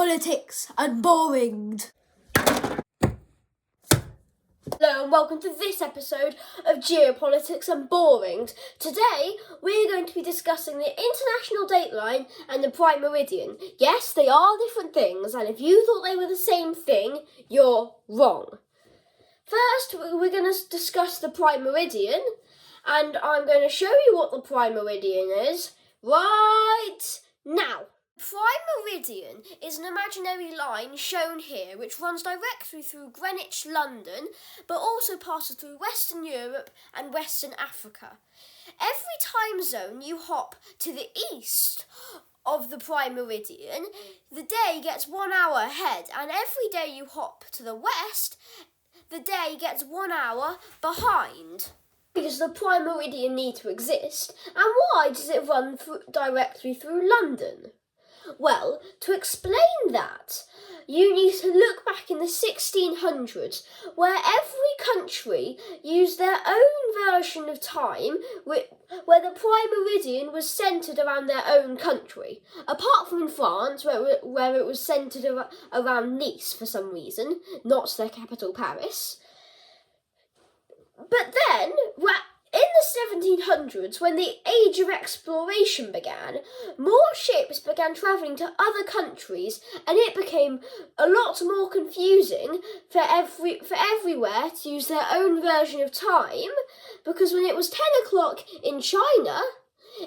Geopolitics and Boring. Hello and welcome to this episode of Geopolitics and Boring. Today we're going to be discussing the international dateline and the prime meridian. Yes, they are different things, and if you thought they were the same thing, you're wrong. First, we're going to discuss the prime meridian, and I'm going to show you what the prime meridian is right now. Prime meridian is an imaginary line shown here which runs directly through Greenwich, London, but also passes through Western Europe and Western Africa. Every time zone you hop to the east of the prime meridian, the day gets 1 hour ahead, and every day you hop to the west, the day gets 1 hour behind. Does the prime meridian need to exist, and why does it run directly through London? Well, to explain that, you need to look back in the 1600s, where every country used their own version of time, where the prime meridian was centred around their own country, apart from in France, where it was centred around Nice for some reason, not their capital Paris. But then, in the 1700s, when the age of exploration began, more ships began travelling to other countries, and it became a lot more confusing for everywhere to use their own version of time, because when it was 10 o'clock in China,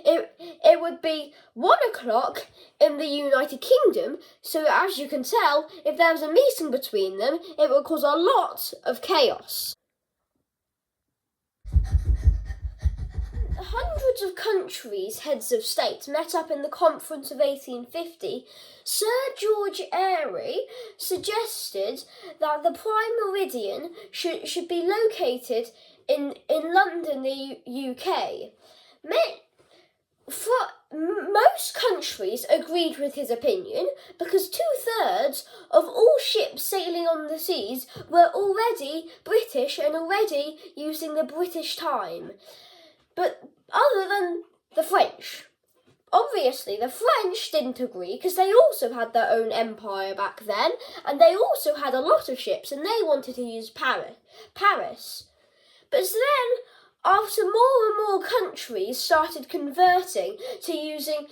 it would be 1 o'clock in the United Kingdom, so as you can tell, if there was a meeting between them, it would cause a lot of chaos. Hundreds of countries' heads of state met up in the Conference of 1850. Sir George Airy suggested that the prime meridian should be located in London, the UK. Most countries agreed with his opinion because 2/3 of all ships sailing on the seas were already British and already using the British time. But other than the French. Obviously, the French didn't agree because they also had their own empire back then, and they also had a lot of ships, and they wanted to use Paris. But then, after more and more countries started converting to using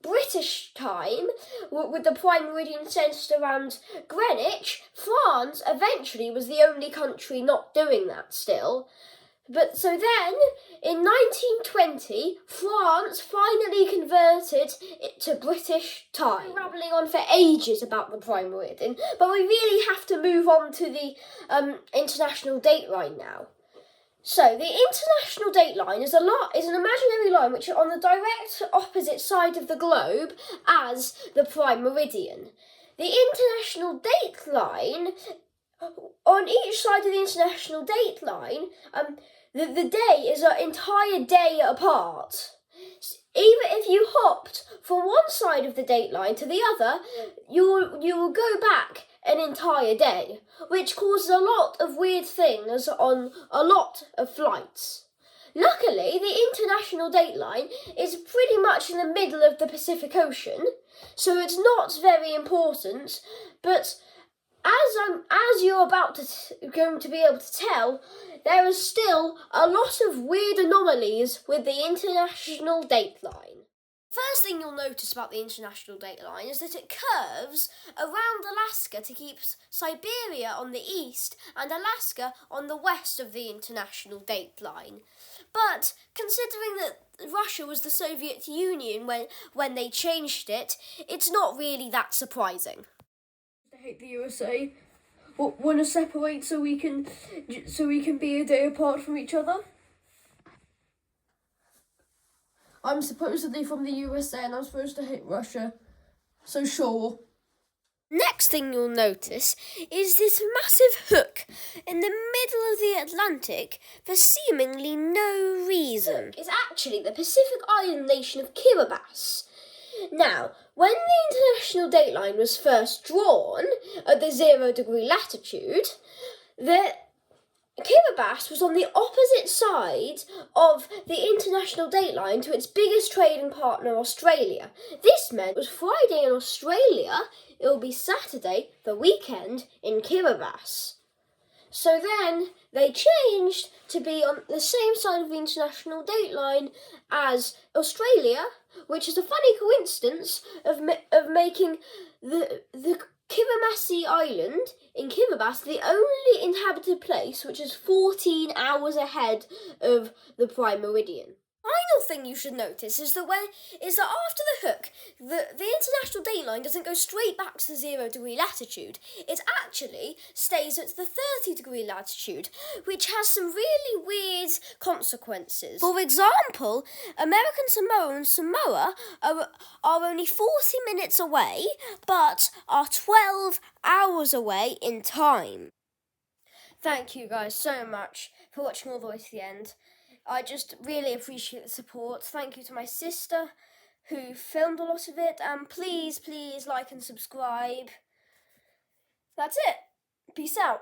British time, with the prime meridian centred around Greenwich, France eventually was the only country not doing that still. But so then, in 1920, France finally converted it to British time. We're rambling on for ages about the prime meridian, but we really have to move on to the international dateline now. So, the international dateline is an imaginary line which is on the direct opposite side of the globe as the prime meridian. The international dateline, on each side of the international dateline, the day is an entire day apart. Even if you hopped from one side of the dateline to the other, you will go back an entire day, which causes a lot of weird things on a lot of flights. Luckily, the international dateline is pretty much in the middle of the Pacific Ocean, so it's not very important, but as you're going to be able to tell, there is still a lot of weird anomalies with the international dateline. First thing you'll notice about the international dateline is that it curves around Alaska to keep Siberia on the east and Alaska on the west of the international dateline. But considering that Russia was the Soviet Union when they changed it, it's not really that surprising. I hate the USA. Want to separate so we can be a day apart from each other? I'm supposedly from the USA and I'm supposed to hate Russia, so sure. Next thing you'll notice is this massive hook in the middle of the Atlantic for seemingly no reason. It's actually the Pacific island nation of Kiribati. Now, when the international dateline was first drawn at the 0 degree latitude, Kiribati was on the opposite side of the international dateline to its biggest trading partner, Australia. This meant it was Friday in Australia, it will be Saturday, the weekend, in Kiribati. So then they changed to be on the same side of the international dateline as Australia, which is a funny coincidence of making the Kiribati Island in Kiribati the only inhabited place which is 14 hours ahead of the prime meridian. Final thing you should notice is that after the hook, the international dateline doesn't go straight back to the 0 degree latitude. It actually stays at the 30 degree latitude, which has some really weird consequences. For example, American Samoa and Samoa are only 40 minutes away, but are 12 hours away in time. Thank you guys so much for watching all the way to the end. I just really appreciate the support. Thank you to my sister who filmed a lot of it, and please like and subscribe. That's it. Peace out.